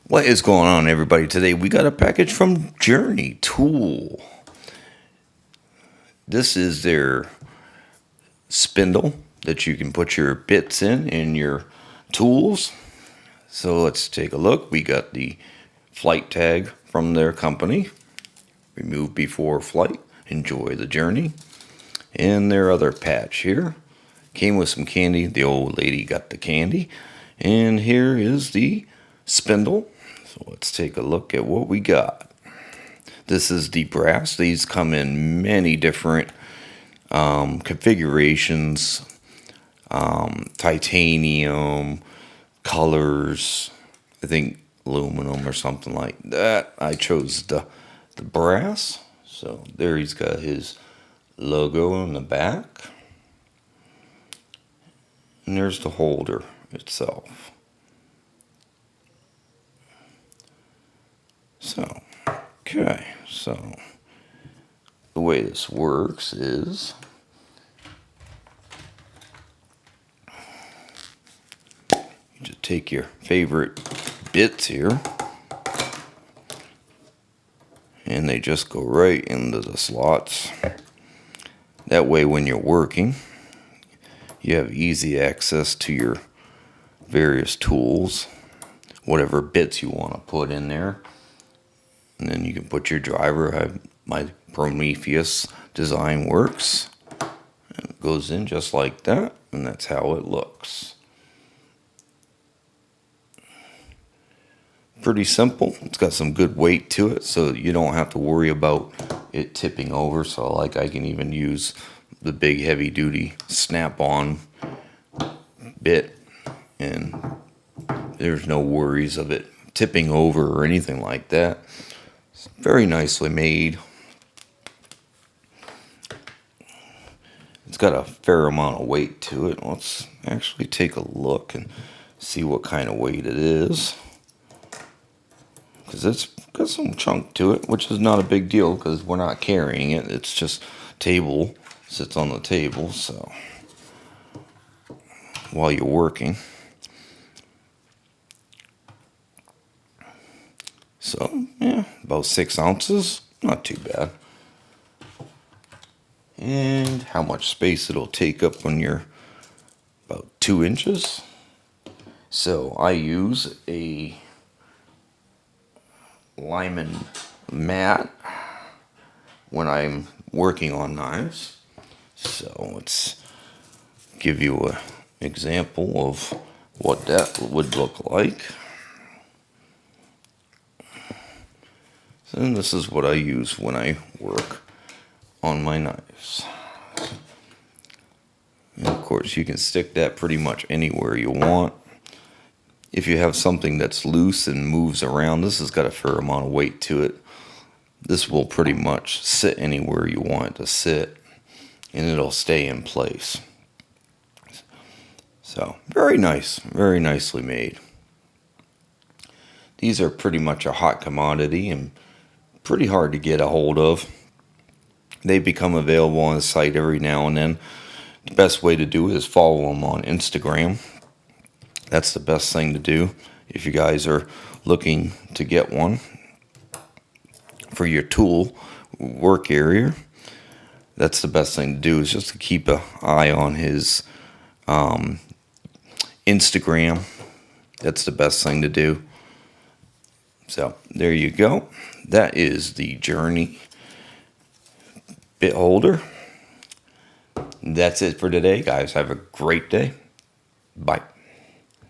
What is going on, everybody? Today we got a package from Journey Tool. This is their spindle that you can put your bits in your tools. So let's take a look. We got the flight tag from their company. Remove before flight. Enjoy the journey. And their other patch here. Came with some candy. The old lady got the candy. And here is the spindle. So let's take a look at what we got. This is the brass. These come in many different configurations, titanium, colors, I think aluminum or something like that. I chose the brass. So there he's got his logo in the back. And there's the holder itself. So the way this works is you just take your favorite bits here and they just go right into the slots. That way when you're working, you have easy access to your various tools, whatever bits you want to put in there. And then you can put your driver. My Prometheus design works. And it goes in just like that. And that's how it looks. Pretty simple. It's got some good weight to it, so you don't have to worry about it tipping over. So like I can even use the big heavy duty snap-on bit. And there's no worries of it tipping over or anything like that. Very nicely made. It's got a fair amount of weight to it. Let's actually take a look and see what kind of weight it is. Because it's got some chunk to it, which is not a big deal because we're not carrying it. It's just table, sits on the table, so while you're working. So, yeah, about 6 ounces. Not too bad. And how much space it'll take up when you're about 2 inches. So, I use a Lyman mat when I'm working on knives. So, let's give you an example of what that would look like. And this is what I use when I work on my knives. And of course, you can stick that pretty much anywhere you want. If you have something that's loose and moves around, this has got a fair amount of weight to it. This will pretty much sit anywhere you want it to sit, and it'll stay in place. So, very nice, very nicely made. These are pretty much a hot commodity and pretty hard to get a hold of. They become available on the site every now and then. The best way to do it is follow them on Instagram. That's the best thing to do if you guys are looking to get one for your tool work area. That's the best thing to do, is just to keep an eye on his Instagram. That's the best thing to do. So there you go. That is the Journey bit holder. That's it for today, guys. Have a great day. Bye.